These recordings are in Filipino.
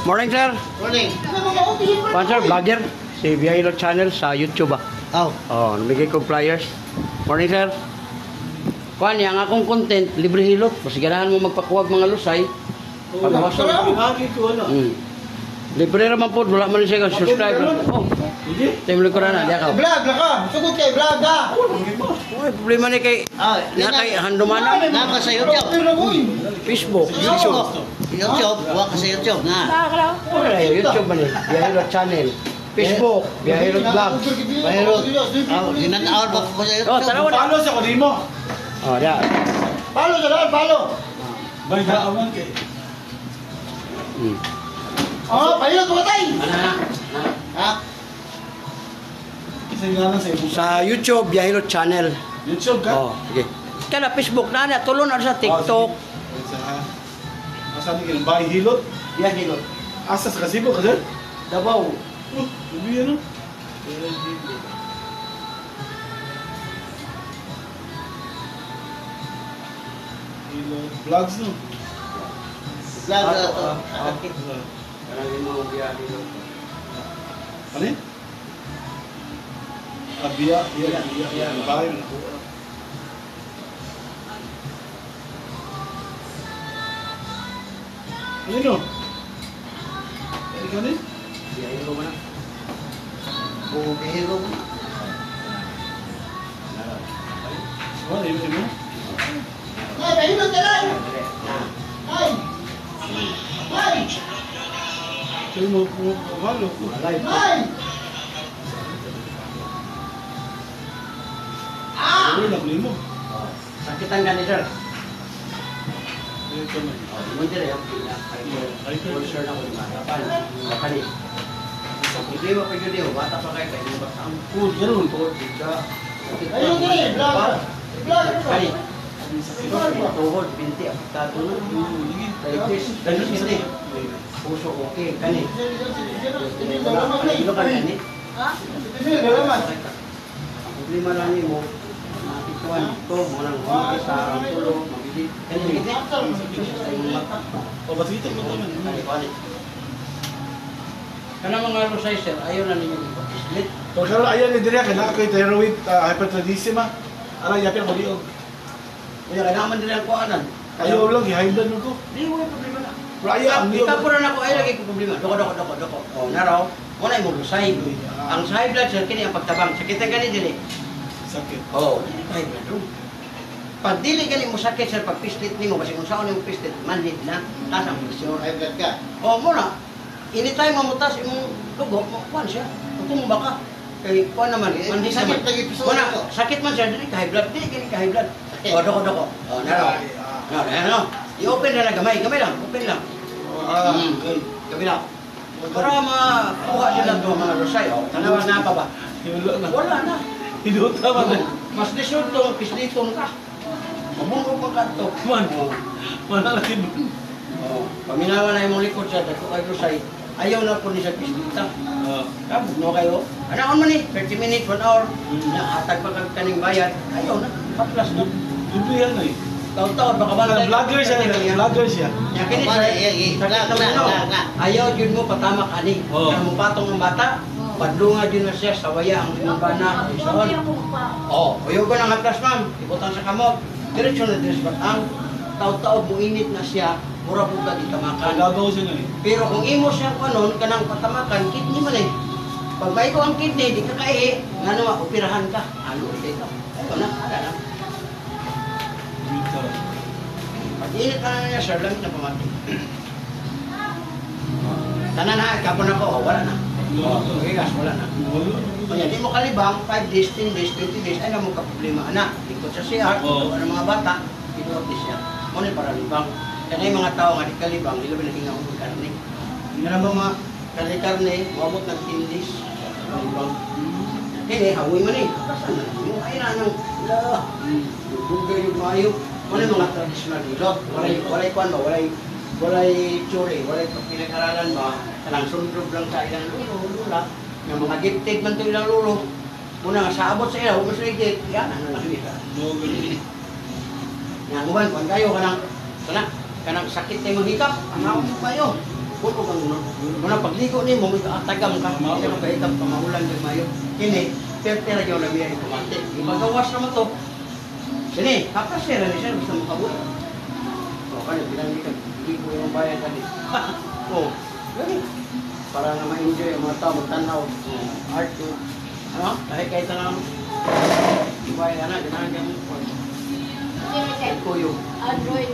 Morning, sir. Morning. Kuan, sir, vlogger. Si Biyahilo Channel sa YouTube, ah. Oh. Oh, namigay ko flyers. Morning, sir. Kuan, yang akong content, libre hilot. Mas ganahan mo magpakuwag mga lusay. Pagbawasan. Libre naman po, wala man siya kang subscribe. Oh, tayo mo ko na, di ako. Vlog na ka. Sugod kay vlog ka. Uy, problema ni kay, na kay handumana. Na ka sa YouTube. Facebook. YouTube. Huwag ka sa YouTube na. Wala, YouTube man eh. Biyahilo Channel. Facebook. Biyahilo Vlog. Pero, ginanawal ba ko sa YouTube? Oh, tanawa na. Palo sa kodimo. Oh, diyan. Palo sa lahat, palo. Bay daawan kay. Oh, palo tumatay. Ha? Isa nga lang sa imo. Sa YouTube, Biyahilo Channel. YouTube ka. Oh, sige. Kaya Facebook na na, tulon na sa TikTok. Asa ni kay bay hilot? Biyahilo. Asa sa kasibo ka sir? Davao. Ubi ano? Hilot vlogs no. Vlog na to. Karangin mo Biyahilo. Ano yun? Biya. Bay. Ano? Ano ka ni? Biyahilo mo na. Oo, bihiro mo. Ano yun? Ay, bihiro ka lang. Ay. Ay. Kaya mo malo. Ay. Ano lang mo? Sakitan ka ni sir. Ito man. Mo dire yung sponsor na ko ni Marapan. Bakali. Hindi mo pa yun yung bata pa kayo kayo basta ang Food ganun. food ka. Ayun nga eh, vlog. Vlog. Kali. Tuhod, binti, apektado na. Diabetes, ganun hindi. Puso okay, kani. Wala ka na ilo ka kani. Ang problema lang mo, matikuan ito, munang humay sa tulo, mabili. Kani, hindi. Sa yung mata. O basita mo naman. Kani. Kana mga lusay sir, ayaw na ninyo ipag-split. Kung kaya ayan ni Diria, kailangan ko yung thyroid hypertradisima. Alam, yapin ako diog. Kaya kailangan din ang kuanan. Ayaw lang, high blood mo ko. Di mo yung problema na. Pero ayaw, ang diog. Ikaw po na ako ay lagi ko problema. Doko. O, naraw, wala yung lusay. Ang sa high blood sir, kini ang pagtabang. Sakitan gani dili. Sakit. Oo, dili ka high blood ro. Pag dili gani mo sakit sir, pag pislit nimo, kasi kung saan yung pislit, manhid na, nasa ang presyon. Ay, vlog ka. O, muna, anytime mamutas imong dugo, kuan siya. Tutumba ka. Kay kuan naman, manhid Sakit naman. lagi piso. Muna, sakit man siya, dili ka high blood, dili gani ka high blood. O, doko. O, naraw. Ano, i-open na lang, gamay lang, open lang. Gabi lang. Para makuha sila ito mga rosay. Tanawas na pa ba? Hinulo na. Wala na. Hinulo naman na. Mas desulto, pisliton ka. Mabungkog mo ka ito. Man. Manalaki mo. Paminawa na yung likod siya, dito kay rosay. Ayaw na po ni sa pislita. Kabog no kayo. Anaon man eh, 30 minutes, 1 hour. Nahatag pa kang kaning bayad. Ayaw na. Kaplas na. Dubi yan eh. Taon-taon, baka ba? Vlogger siya. Vlogger siya. Yakin ayaw yun mo patamak ani. Kaya mo patong ng bata, padlunga yun na siya, sawaya ang mga na. Ayaw ko ng haplas ma'am, ibutang sa kamot. Diretso na din sa batang. Taon-taon mo init na siya, mura po ka di tamakan. Nagabaw siya nga eh. Pero kung imo siya kanon, kanang patamakan, kidney man eh. Pag may ko ang kidney, di ka kaihi, nga naman, operahan ka. Ano ulit ito? Ayaw na, ala na. Pag-init na niya, sir, lamit na pamati. Tanan na, kapon ako, wala na. Magigas, wala na. Kaya di mo kalibang, 5 days, 10 days, 20 days, ay na mo ka-problema. Anak, ikot sa CR, ikot ng mga bata, ikot siya. Muna para libang. Kaya yung mga tao nga di kalibang, nila ba naging ako karne. Hindi na ba mga karne, mabot ng 10 days, libang. Kaya hawi man eh, kasan na. Yung ay na nang, dugay yung mayo. Muna mga traditional hilot. Walay kwan ba, walay tsuri, walay pinag-aralan ba, kanang sundrob lang sa ilang lula. Yung mga gifted man ito ilang lulo. Muna nga sa abot sa ilaw, mas legit, yan ang nakita. Nga uban, kung kayo kanang sakit na yung hikap, ang hawak mo kayo. Puto kang muna pagligo ni mo, atagam ka. Pero kaitang pamahulan ng mayo. Kini, perte yung nabiya yung kumante. Ibagawas naman to. Sini, kapras siya rin siya, gusto mo kabul. O, kaya pinangikan, hindi ko yung bayan ka din. O, gani. Para na ma-enjoy ang mga tao, magtanaw. Art to. Ano? Kahit lang, ibayan ka na, ganahan mo. Kuyo. Android.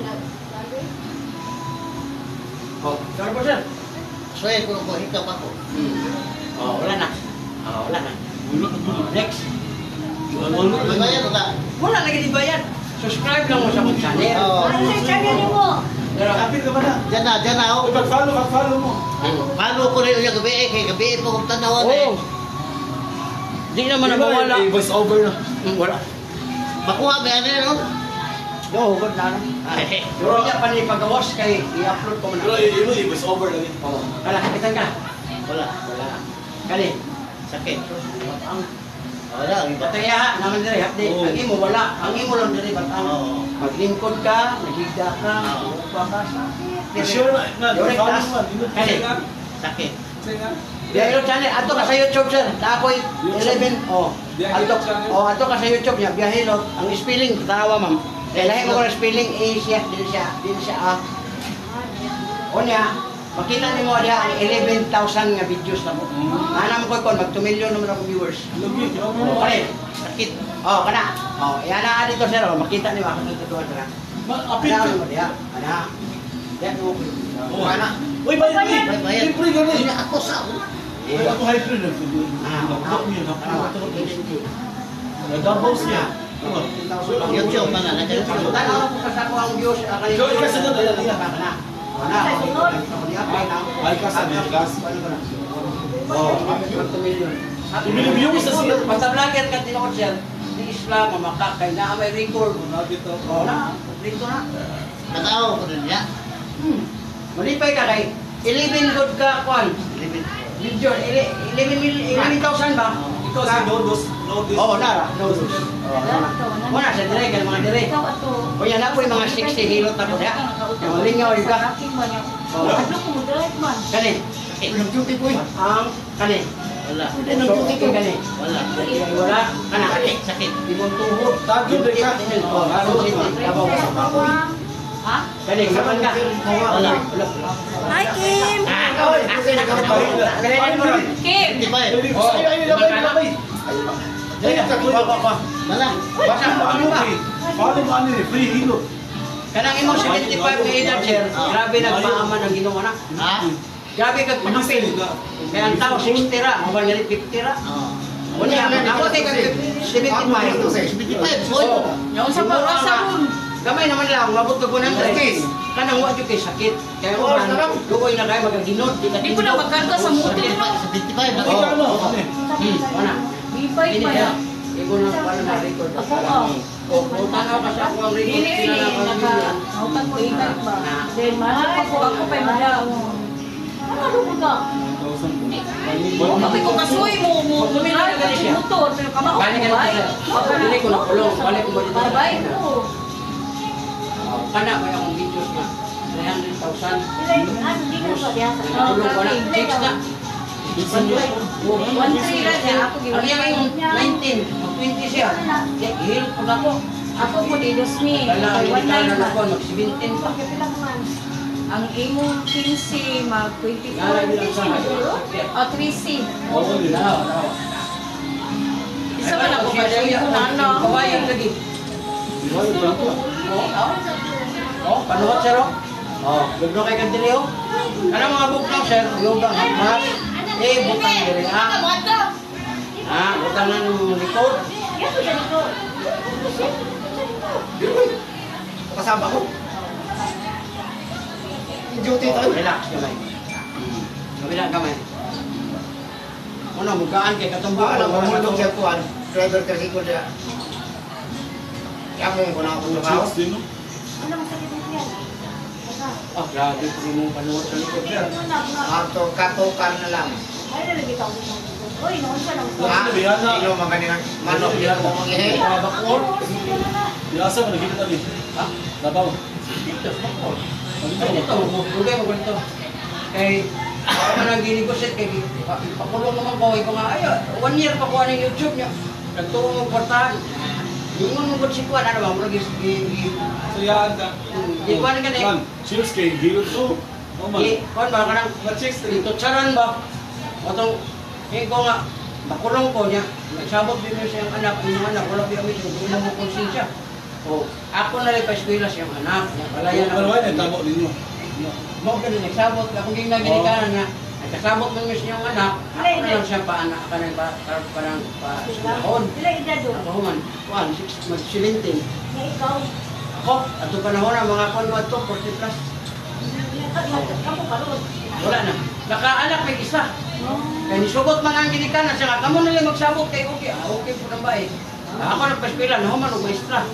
O, saan po sir? So, kung hikap ako. O, wala na. O, wala na. Next. May bayad ka? Wala lagi dibayad. Subscribe lang mo sa akong channel. Oo. Ano sa channel mo? Pero Kapit ka ba na? Diyan na ako. Pag-follow mo. Paano ko rin yung gabi kay gabi po kung tanawan eh. Di naman nawawala. Voice over na. Wala. Makuha ba yan eh, no? No, good na. Ay, Pero niya pa ni pagawas kay i-upload ko Pero man. yun, voice over na rin. Oo. Kala, kapitan ka. wala. Wala. Kali. Sakit. Ang Wala, iba. bataya naman dire hapdi. Oo. Ang imo wala. Ang imo lang dire batang. Oo. Maglingkod ka, nagiga ka, Oo. upa ka. Sure na. Direct Follow task. mo. Kali. Sakit. Biyahe channel, ato ka sa YouTube sir. Na ako'y 11. Oh. Biyahe Ato, channel. oh, ato ka sa YouTube niya. Biyahe ang spelling tanawa ma'am. Kaya lahi mo ko ng spelling A siya, din siya A. O niya, makita niyo mo diya ang 11,000 nga videos na po. Ana mo ko kon mag 2 million naman ako viewers. Oh, kani. Sakit. Oh, kana. Oh, yan na dito sir. Oh, makita niyo ako dito doon sir. Apit Ana ka. mo diya. Ana. Diyan mo. Oo. Kana. Uy, bayad ni. May bayad. Libre ka Hindi rin. ako sa Uy, ako hybrid na. Nag-double siya. YouTube pa na. Nag-YouTube. Tanaw ko kasi ako ang views. Ikaw, kasi na dala niya. Kana. Ay, kasi may gas. Oh, kami 2 million. Ibili-views na siya. Basta vlogger ka tinukot siya. Di Islam, mamaka, kay na may record. Oh, na. Dito na. Natawa ko rin niya. Malipay ka kay 11 good ka, Kwan. Video, 11,000 ba? Ikaw si Nodos. Oo, nara. No. Muna sa dire, kaya mga dire. Ikaw ato. O yan na po yung mga 60 hilot na po niya. Yung malingaw yung ka. Aking ba niya? Oo. Ano ko mo drive man? Kani. Nag-duty po eh. Ang kani. Wala. So, ikaw kani. Wala. Wala. Kana. Sakit. Sakit. Di mo tuhod. Tagyo, di ka. Oh, harus sini. Kabaw sa baboy. Ha? Kani, kapan ka? Wala. Hi, Kim! Kasi nagkakaroon. Kani mo ron. Kim! Di ba eh? Oh, Wala. Basta ano ba? Follow mo ano eh, free hilo. Kanang imong 75 ka edad, sir. Grabe nagpaaman ang Ginoo na. Ha? Grabe kag pakapil. Kaya ang tao 60 ra, mo ba 50 ra? Oo. Unya, ako kay kag 75. 75. Oh, Yung sa pagkasabon. Gamay naman lang, mabot ka po ng tres. Kanang wa jud kay sakit. Kaya mo man, dukoy na kay magaginod, di ka Di ko na magkarga sa motor. 75. Nakita mo. Wala. Bibay Ini pa siya. yan. Igo na pala na record. Ako ka. O, tanaw ka sa ako ang record. Dili, nautan ko ikat ba? Then, mahal ako pa yung madam. Ano mo ka? Kapag ko kasuy mo, tumilag ka sa motor, pero kamao Balik ka mo ba? na sir. Balik ko na kulong. Balik ko ba dito? Babay ko. Kana ba yung videos na? 300,000. Hindi ko pa diya sa Kulong ko na. Fix na. 1-3 lang niya. Ako Ang iyang yung 19, mag-20 siya. Ihilot ko na po. Ako po di 2,000. Kailangan Okay, hindi ka 1,900 na ba? po, mag-17 pa. Ang imong 15 mag 24 o 3C. Oo, na. Isa man ako kasuy ko na ano. Kawayan lagi. Oh, panuot sir oh. Oh, gagno kay kantilyo. Kanang mga bukang sir, yoga mas. Butang diri ha. Butang ng likod. Kasama ko. Duty tayo. Relax kamay. Kabila kamay. Muna mugaan kay katumbuan ang Mamulog mga siya kuhan. Driver kasi ko siya. Kaya mo ko na ako sa bawas. Oh, grabe po mo panuot sa likod sir. Ato katokan na lang. Ha? Ilo magaling manok niya mo mangihi. Bakor. Yasa mo, nagkita tabi. Ha? Nabaw. Dito, bakor. Dito, dugay mo ganito. Kay, ako man ang ginigosip, kay, pakulong naman ko, ikaw nga, ay, 1 year pa ko ng YouTube niya. Nagtuong mo kwartahan. Ingon mo si Kuan, ano ba, murag So yan ka. Di Kuan ka na Cheers kay Gilot to. Oh man. Kuan ba, kanang, Chicks ito tsaran ba? Otong, ko nga, nakulong ko niya, nagsabot din niya siyang anak, yung anak, wala biya mismo, kung mo konsensya. O, ako na rin pa-eskwela siyang anak, niya, palaya na. Pero wala, tabo ninyo. Mo ka din, nagsabot, akong ginang ginikanan niya, nagkasabot ng miss niyang anak, ako na lang siya pa-anak, kanang pa-eskwelahon. Sila edad doon. Ako man, 1, 6, mag-17. Na ikaw. Ako, at yung panahon na mga konwad to, 40 plus. Kamu pa ron. Wala na. Nakaanak may isa. Kaya nisugot man ang ginikanan siya, kamo na lang magsabot kay okay. Okay po na ba eh. Ako nagpa-eskwela, nahuman o maestra.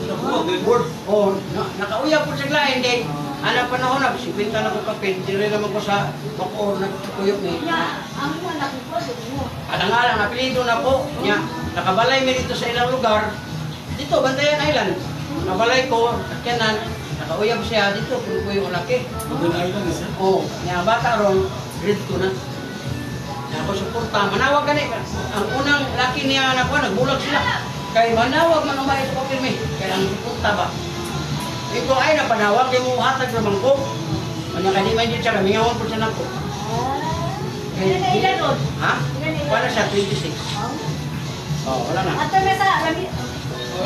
Word. O, nakauya po sa lain din. Anak panahon na, 50 na ko kapit, dire naman ko sa Bacoor, nagkuyok ni. Nya, ang mga nakikot mo. Alang-alang, napilido na po. Nya, nakabalay mi dito sa ilang lugar. Dito, Bantayan Island. Nakabalay ko, sakyanan, nakauyab siya dito, kung ko yung laki. Doon ay lang isa. Oo, niya bata ron, grade 2 na. Niya ako suporta, manawag gani. Ang unang laki niya anak ko, nagbulag sila. Kaya manawag man umay sa kopirmi. Kaya ang suporta ba? Ito ay napanawag, di mo hatag naman ko. Kanya kanima hindi siya, kamingawan po siya na po. Ilan na ilan doon? Ha? Ilan na ilan? Wala siya, 26. Oo, wala na. Ato na sa lagi.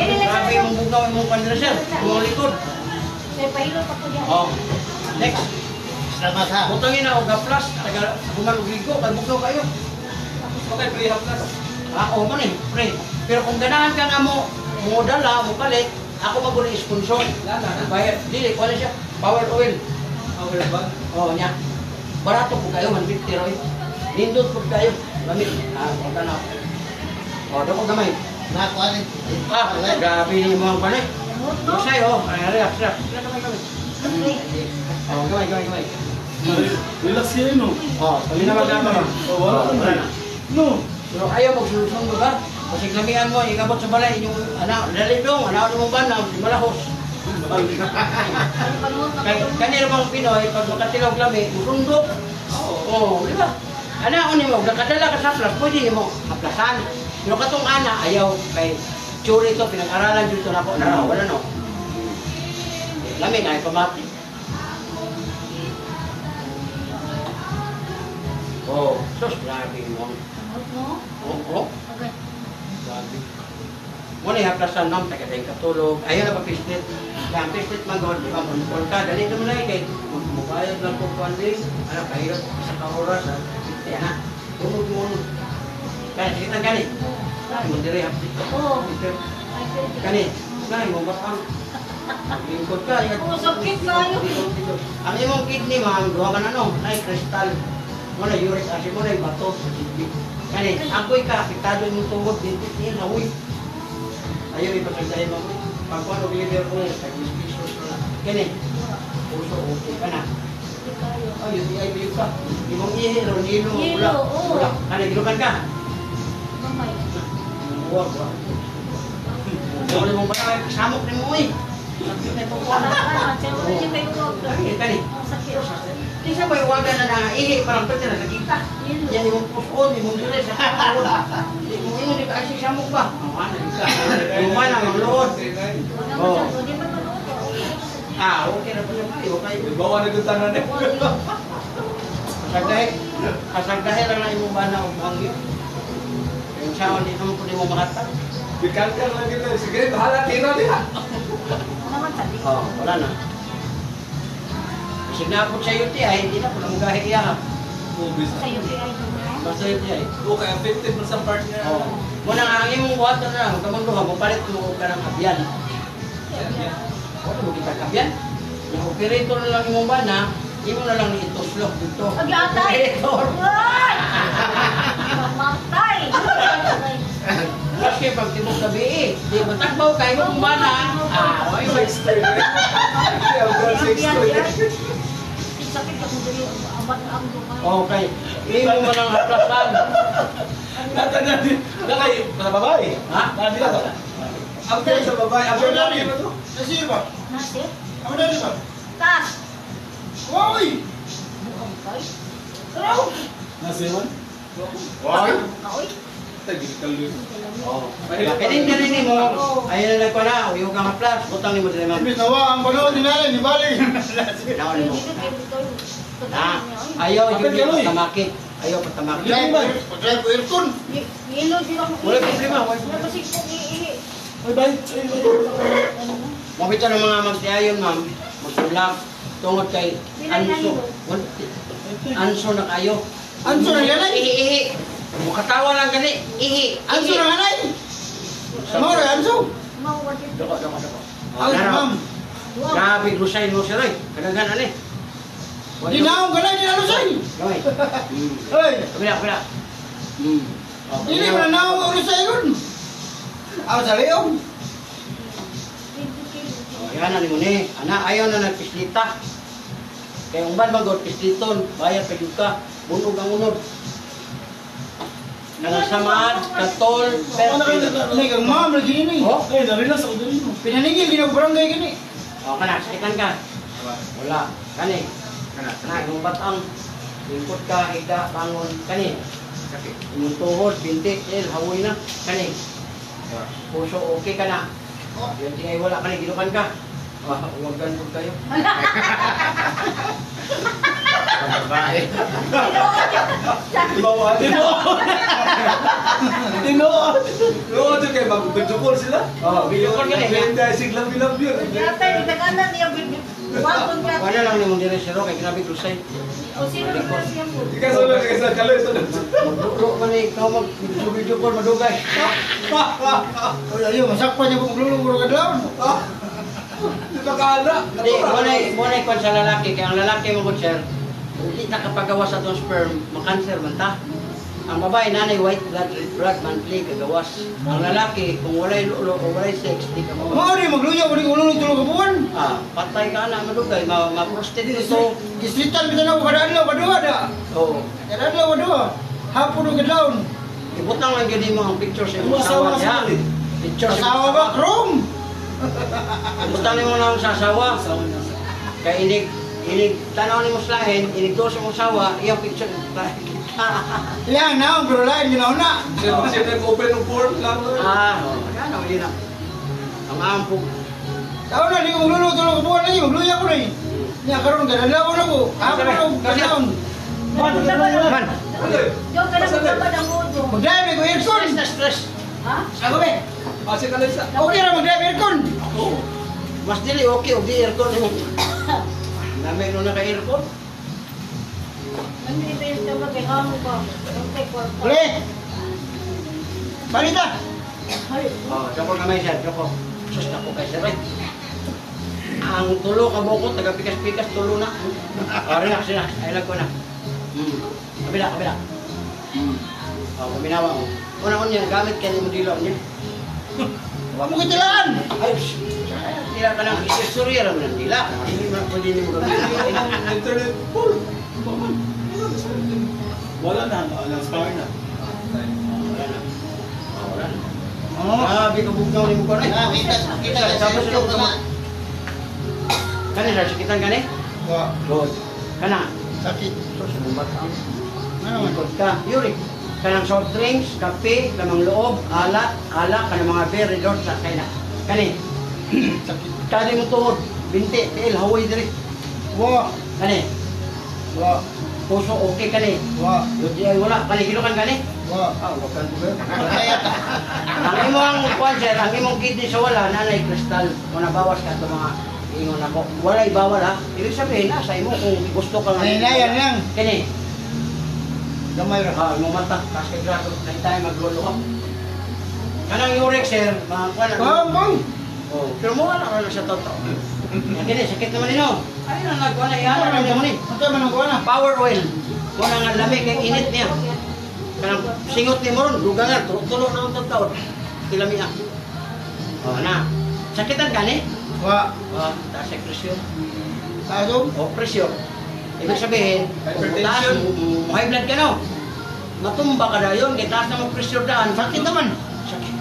Ilan na Grabe sa yung bugaw yung pandra siya, yung likod. May pahilo pa ko diyan. Oo. Next. Salamat ha. Butangin na og plus, taga bumalugigo, kay bugaw kayo. Okay, pre haplas. Oo man eh, pre. Pero kung ganahan ka nga mo dala, mo palit, ako maguli sponsor. Bayar, dili, wala siya. Power oil. Power bag. Oo niya. Barato po kayo, 150 roy. Nindot po kayo. Lamit. Wala na. Doon ko gamay. Nakuha rin. Grabe ni mga panay. Masay, ay, relax. Gamay. Gamay. Relax kayo no. Kami na magdama. Wala na. No. Pero ayaw magsulusong lugar. Kasi lamihan mo, ikabot sa balay, yung anak, lalidong, anak mo ba na, malahos. Kanina bang Pinoy, pag makatilog lami, musundok. Oo, di ba? Anak, mo, nakadala ka sa haplas, pwede mo haplasan. Pero katong anak, ayaw, kay tsuri ito, pinag-aralan dito na ako, wala no. Lami na, pamati. Oh, sus, grabe mo. Oo. Okay. Muna yung haplasan nom, taga-tayo katulog. Ayaw na pa pistit. Kaya pistit man gawin, di ba? Kung ka, dali naman na kay magbayad lang po kuwan din. Ano, kahirap sa kauras. Kaya na, tumog. Kaya, sige na gani. Kaya, mandiri hapsit. Oo. Kani, kaya, mo batang. Lingkod ka. Sakit kayo. Ang imong kidney, ma'am, duha ka na no, ay kristal. Muna, uric acid mo na yung bato sa kidney. Kani, ako'y ka, apektado yung tungod, dintit niya, nahuy. Ayaw ipagkagdahin mo. Pagkuhan o liver ko, tag-ispisos na. Kani, puso, okay ka na. Ay, UTI biyo ka. Ibang ihil, o nilo, wala. Wala. Kani, gilukan ka. Mamay. Huwag. Wala mong parang samok ni mo eh. Sakit na ito ko. Kani. Di siya may waga na naihi, parang pwede na nakita. Yan yung puson, yung mundure sa kakawad. Hindi mo yun, di ka asik samok ba? Yung man ang lood. Okay na po siya kayo. Bawa na yung tanan eh. Kasagdahe lang na imong bana o bangyo. Yung siya, hindi naman po di mo makatag. Bikal-kal lang kita. Sige, bahala tino niya. Wala na. Kasi napot sa UTI, hindi na po na magahiya ka. Bisa. Basta UTI. Okay, affected mo sa part niya. Muna nga, ang imong water na, magkamunduha, mapalit mo ka ng kabyan. Wala mo kita kabyan. Yung operator na lang imong bana, imo na lang ituslok dito. Pag-atay! Operator! Mamatay! Kasi pag tibok gabi di matagbaw kayo mong bana. Okay, may Sakit ako dali amat ang dumay. okay. Imo mo nang haplasan. Nata na din. Nakay, sa babae. Ha? Nadi na to. After sa babae, after namin ba to? Nasir ba? Nasi? Ako na rin ba? Tas! Wow! Mukhang kay. Nasiwan? Why? Oy. Oh. Kaya mo, ayun na lang ko na, uyog ka plus, butang ni mo dili ma'am. Ibig nawa, ang panood ni Nalay, ni Bali. Naon mo. Na, ayaw yung patamaki. Ayaw patamaki. Pag-drive ko aircon. Yelo sila mo. Wala problema, wala Wala pa sig ihi. Ay, bay. Mabita ng mga magsiayon ma'am, magsulak, tungod kay Anso. Anso na kayo. Anso na yan ay? Ihi. Mukatawa lang gani, ihi. Anso na hanay? Mo ra anso? Mao wa dito. Dako. Ang ma'am. Grabe, lusay mo siya rin. Kadaghan ani. Di naong ka na, di na lusay. Gawin. Hoy, Kabila. hindi mo na naong ka lusay yun. Ako sa leong. Yan na ni mo ni. Ana, ayaw na nagpislita. Kaya umban mag-god pisliton, bayad pa yun ka. Bunog ang unod. Nangasamad, katol, perfect. Like ang ma'am, lagi ni. Oh, Ay, narinas ako din. Pinanigil, ginag-barangay gani. kana, sakitan ka. Wala. Kani. Kana, yung batang. Lingkot ka, higa, bangon. Kani. Yung tuhod, binti, hawoy na. Kani. Puso, okay ka na. Yung tingay wala, kani, ginukan ka. Huwag ganun kayo. Babae. Bawa, Tinoon. Noon ito kayo, mag-video call sila. Video call ka na. Kaya siglang-bilang yun. Yata ni taganan niya bibig. Wala ka. Wala lang naman dire siro kay grabe lusay. O sino na siya mo? Ika sa ulo, kaya sa kaloy sa ulo. Magduro man eh, ikaw mag-video call madugay. Oy, ayo, masakpan niya kung maglulong ko kadlaw. Di ba kaana? Hindi, muna ikon sa lalaki, kaya ang lalaki mo sir, hindi nakapagawas sa itong sperm, makanser man ta. Ang babae, nanay, white blood monthly, kagawas. Ang lalaki, kung walay lulo o walay sex, di ka Mao mawas. ni magluya, wala ko ulong tulog ka buwan. Patay ka na, madugay, ma-prostate ito. Gislitan kita na kada adlaw kadua da. Oo. Kada adlaw kadua. Hapon ug kadlaw. Ibutang lang yun mo ang picture sa Yung imong asawa asawa niya. sa ulit. Picture sa Asawa ba krom? Ibutang mo lang sa asawa. Asawa niya. Kaya inig tanaw ni mo slahin, inig do sa mong sawa, iyang picture. Yang naon pero lain ginauna. Siya nag-open ng port lang. Ano, yun na. Ang ampog. Taon na di ko magluluto tulog ka buwan lagi magluya ko ni. Nya karon kada adlaw na ko. Hapon ug kadlaw. Man, Yo kana magkapad ang udo. Magdrive ko aircon. stress. Ha? Ako be. Kasi kaloy sa. Okay ra magdrive aircon. Mas dili okay, og di aircon mo. Dami no na ka aircon. Hindi ba yung tawag kay hamo ka? Okay, kwarta. Uli. Balita. Joko na may siya, joko. Sus na ko kay sir. Ang tulo ka bukot, taga-pikas-pikas, tulo na. Relax. Ay lang ko na. Kabila. Kuminawa mo. Una-una yan, gamit ka ni mo dilo niya. Wa mo kitilaan. Ay, dila ka ng istorya lang ng dila. Hindi mo pwede ni mo gamitin. Internet full. Wala na. Expire na. Wala na. Oh. Grabe ka bugnaw ni mo ko na. Kita Tapos ito ka. Kani sir, sakitan kani? Wa Good. Kana. sakit. Sus, bumbat ang. Ano man? Ikot ka. Yuri. Kanang soft drinks, kape, lamang loob, ala, kanang mga beer, resort sa kaya na. Kani. Sakit. Kani mo tuhod. Binti, tiil, hawoy diri. Wa Kani. wa Puso, okay kani. wa Ludi ay wala. Kani, gilukan kani. wa. Wag kang tuloy. Ang imong kwanser, ang imong kidney sa wala, nanay kristal. Kung nabawas ka ito mga ingon ako. Walay bawal ha. Ibig sabihin, sa imo kung gusto ka Ay na yan lang. Kani. Gamay ra. Imong mata. Kasi grato. Kaya tayo maglolo ka. Kanang uric sir, mga kwan. Bang. Oh, pero mo wala na sa totoo. Kani, sakit naman nino. Ay na nagkuhan na iyan. Ano naman ni? Ito man ang kuana. Power oil. Kung nga lamig kay init niya. Kanang singot ni Moron, dugangan, tulo na ang taon. Tilami ah. Na. Sakitan ka ni? Wa Taas ang presyon. ado. O, presyon. Ibig sabihin, kung taas, high blood ka no? Matumba ka na yun, kaya taas na mag-presyon daan. Sakit naman. Sakit.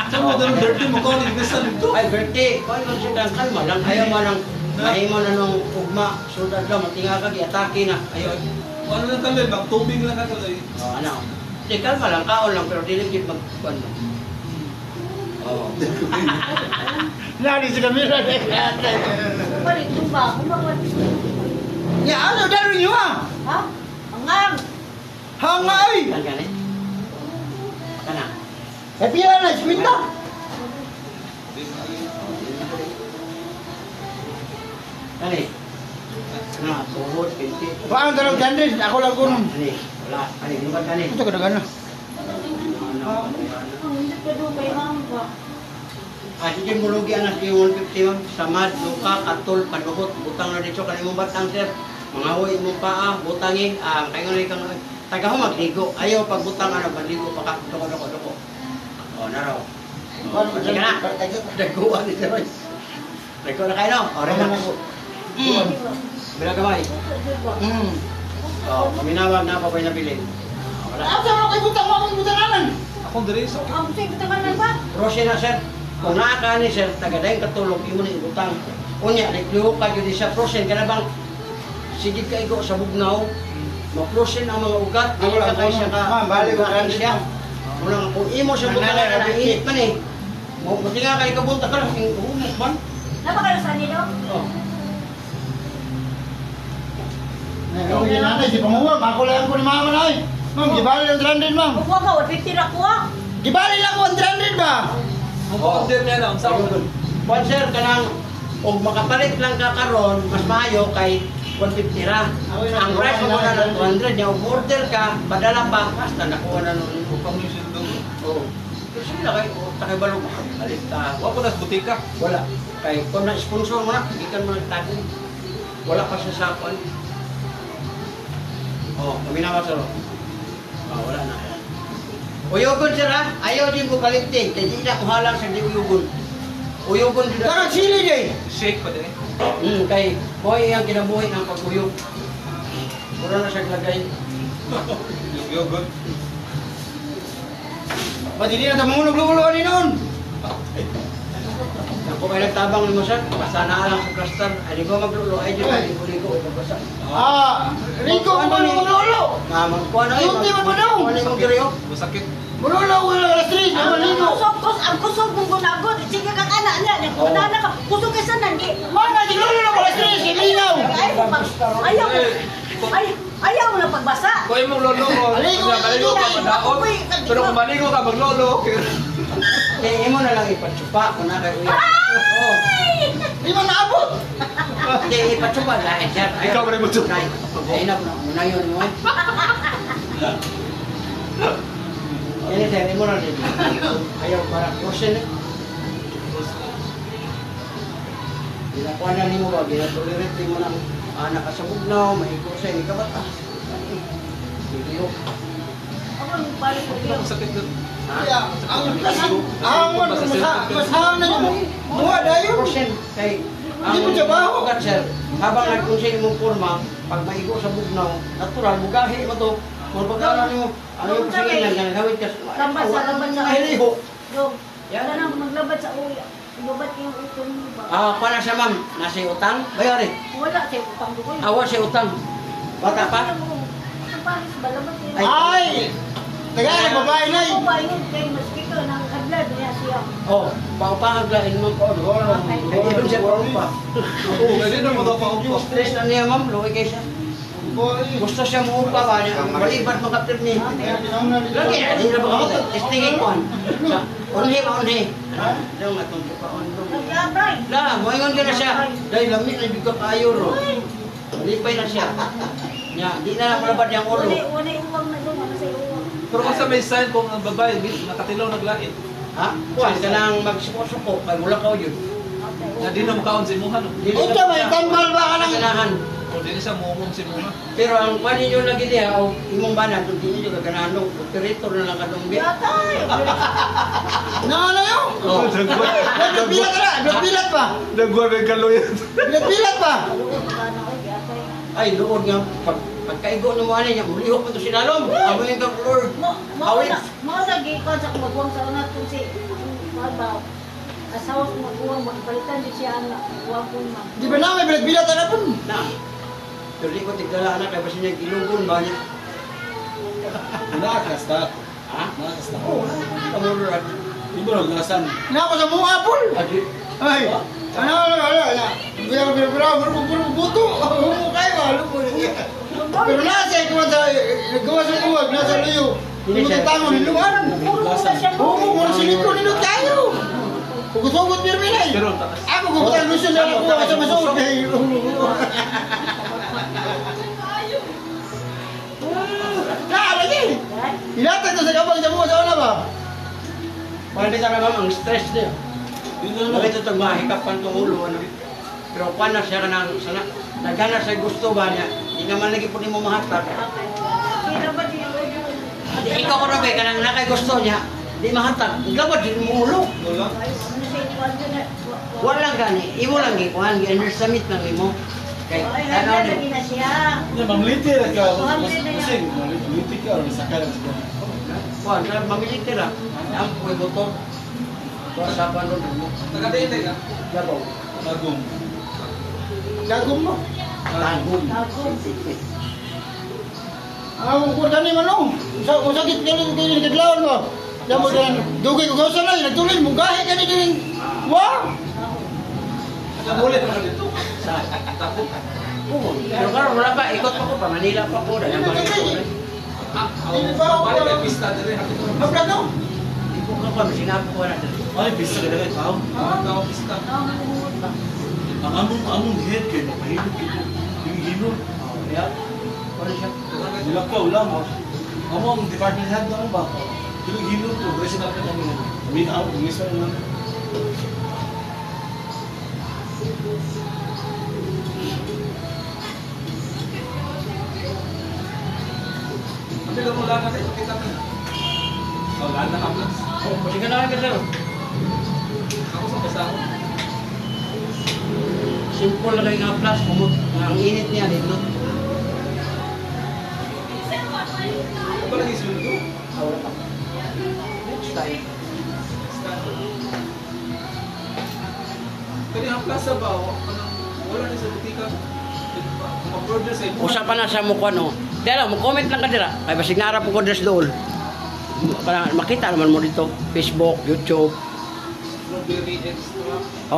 Saan mo dalang dirty mo ko? Investan ito. Ay, Bertie, kung ano siya kang kalma lang, ayaw mo nang, ayaw mo na nung ugma, sundad lang, matinga ka, atake na, ayaw. Ano lang kaloy, magtubig lang kaloy. Oh, ano? Di kalma lang, kaon lang, pero diligid mag-kuan mo. Oo. Nari sa kamera. Balik tumba, kumawat. Ya, ano, daro nyo ah. Ha? Angang! Hangay. Kan gani? Kana. Eh, pila na, 50. Kani. Na, tuhod, pinti. Paano talagang gandis? Ako lang kunong. Ani, wala. Ani, lumat kani. Ito ka na. Ang hindi ka doon kay Mamba. Ah, sige mo lugi anak yung 150 ma'am. Samad, luka, katol, panuhot, butang na dito kanimo batang sir. Mga huy mo paa, butangi, kaya nga kang taga ho magligo. Ayaw pag butang ano, magligo pa ka. Doko. Oh, naraw. Sige na. Daguan ni sir. Dago na kayo no? Ore na. Bila gamay. Oh, paminawag na pa pa nabilin. Wala. Ako sa kay butang mo butanganan. Akong diri sa Ang sige, tanganan ba? Rosy na sir. Kung naaka ni sir, tagadayang katulog, imo ni ibutang. Unya, nagluho ka yun siya, prosen ka na bang sigid ka igo sa bugnaw, ma-prosen ang mga ugat, Ako dili lang, ka kayo siya ka, ma'am, balik ko ugahan lang siya. Unang, kung imo sa bugnaw Nanay, na init man eh, buti nga kayo kabunta ka lang, yung umok man. Napakala sa nilo? Oh. Ako yung nanay, si Panguwag. Ako lang ko ni mama na eh. Ma'am, gibali lang 300 ma'am. Kuha ka, 150 na kuha. Gibali lang ko 100 ba? Ang order niya lang sa Kwan sir, kanang, kung makapalit lang ka karon, mas maayo kay 150 ra. Ang price mo na ng 200 niya, kung order ka, padala pa, basta nakuha na nung commission doon. Oo. Pero sila kayo, takay balong makapalit ka. Wa ko nas butika. Wala. Kay kung na-sponsor mo na, ikan mo nagtago. Wala pa sa sakon. Oh, kami na sir. Wala na. Uyugon sir ha, ayaw din ko kaligtin. Kaya di na kuhalang sa di uyugon. Uyugon din Parang sili day. Shake pa din. kay boy ang kinabuhi ng paguyog. Puro na siya lagay. Yung yogurt. Pati di na tamunog lulo ni noon. Ako ay nagtabang mo sir, basta naalang sa cluster. Ay di ko maglulo, ay di ko ligo-ligo. Basta. Ah, Rico, Ano kumano ni- mo lulo? Kuha na Yung di mo daw. Kuha na yung giriyo. Masakit. Lulo, wala ka street. Ano ligo? Ang kusog mong gunagod. Sige ka kana niya. Banana ka. Kusog ka sana. Mana, di lulo na ka street. Linaw. Ayaw mo na pagbasa. Kuha mo lolo mo. Aligo, Maligo ka aligo. madaot. Pero kung maligo ka maglolo. Kaya imo na lang ipatsupa kung na kayo. Oo. Di mo naabot. Hindi, ipatsupa dahil sir. Ikaw ba rin mo tsupa? Ay na po, una yun mo. Yan sir, imo na din. Ayaw para kursin eh. Ginakuha na nimo ba, ginatulirit mo ng anak ka sa bugnaw, may kursin, ikaw ba ta? Hindi Ako yung balik ko yun. Masakit doon. Ya, ang masahang na niyo. Muha dayo. Kursin, kay Hindi mo trabaho. ugat sir, habang nagkursin mong kurma, pag maigo sa bugnaw, natural, bugahi mo to. Kung pagkala nyo, ano yung kusingin lang, gagawin ka. Lambat sa Mahiliho. Dog. Yan na maglabat sa uya. Ibabat yung utong mo ba? Para siya ma'am, nasa utang, bayari. Wala siya utang ko yun. Awa siya utang. Bata pa? Ang paris ba? Labat yun. Ay! Tagay, babae na eh. Ako ba yun? Kaya mas kito ng hadlad niya siya. Oh, paupahaglain mo po. Hindi doon siya paupa. Oo, pwede na mo daw pa upo. Stress na niya ma'am, luwi kayo siya. Gusto siya mo upa ba niya? Malibat mga kapit ni. Lagi, hindi na ba kita? Testingin ko. Unhi ba unhi? Daw nga itong tukaon. Nag-abray. La, moingon ka na siya. Dahil lamig na bigka kayo ro. Malipay na siya. Nya, di na lang malabad yung ulo. Wala uwang na doon. Ano sa'yo uwang? Pero kung sa may sign kung ang babae, nakatilaw naglain. Ha? Kuhan ka lang magsuko-suko, kay mula ka yun. Na di na makaon si Muhan. Ito, may tambal ba ka lang? Kailangan. O di na siya mumong si Muhan. Pero ang panin nyo lagi niya, o imong banat, kung di nyo kaganahan, operator na lang kadunggi. Yatay! Ano yun? Oh. Bilat ka na, bilat pa. Nagwa ng kaloyan. Bilat pa. Ay, luod nga, pagkaigo na mo ano niya, mulihok mo ito si Lalom. Amo yung Lord. Awit. Mo lagi ko sa magwang sa una kung si Mabaw. Asawa ko magwang, magpalitan di siya ang uwang ko ma. Di ba na, may bilat-bilat na po. Na. Pero di ko tigdala anak, kaya basta niya ilugon ba niya? Nakas ta. Ha? Nakas ta. Oo, kamulurad. Di ba naglasan? Nako sa mga apol. Adi, Ay, ano. Bira, buto. Humo kayo, alam mo. Pero nasa ikaw sa nagawa sa buwag, nasa layo. Hindi mo tangon, niluhan. Humo mo na silikon, nilot kayo. Hugot-hugot pirmi na eh. Pero taas. Ako gugutan lusyon na ako sa masuot. Lagi. Hinatag ko sa kapag sa buwan sa una ba? Pwede sa naman ang stress niya. Bakit ito mahikapan itong ulo, ano? Pero paano siya ka nang sana, nagana sa gusto ba niya? Hindi naman lagi po ni mo mahatag. Di ikaw ko rabi, kanang nakay gusto niya, di mahatag. Gabad din mo ulo. Wala. Wala gani, imo lang gikuhan, gi-understamit lang imo. Kay, ano ni? Ya mamliti ra ka. Kasi mamliti ka or sakay ra ka. Kuhan, mamili tira. Ang puwi motor. Kuha sa panon mo. Taga-Taytay ka? Gabaw. Tagum. Gagom mo. Tagum. Ako kurdan ni manong. Kung sakit kini kadlawon mo. Damo dan dugay ko sa na nagtuloy mo gahi kani kini. Wow. Nakabulit na dito. Sa tapo. Oo. Pero karon wala pa, ikot pa ko pa Manila pa ko. Dahil balik ko. Balik kay pista diri. Abra daw. Di ko ka pa, sinabi ko na. Ay bisa ka dali tao. Tao pista. Ang among head kay mapahilot kito. Yung hilo. Kaya, wala siya. Dila ka ulam. Among department head na ba? Yung hilo to, kasi natin kami. Min out, mismo naman. Kasi lang wala na tayo kita na. Wala na ambulance. Oh, pwede ka na lang kasi. Ako sa kasama. Simple lang kayo nga plus. Ang init niya dito. Ano ba lagi sundo? Wala pa. Next time. Kani ang plaza ba? Wala na sa butika. Ma-order sa imo. Usapan na sa mukha no. Tela, mo comment lang ka dira. Kay basig narap ko dress dool. Para makita naman mo dito, Facebook, YouTube. Strawberry extra.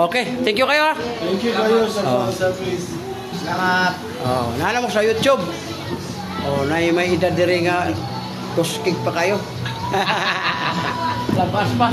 Okay, thank you kayo. Thank you kayo sa surprise. Salamat. Oh, nana mo sa YouTube. Oh, may edad diri nga kuskig pa kayo. Labas pa.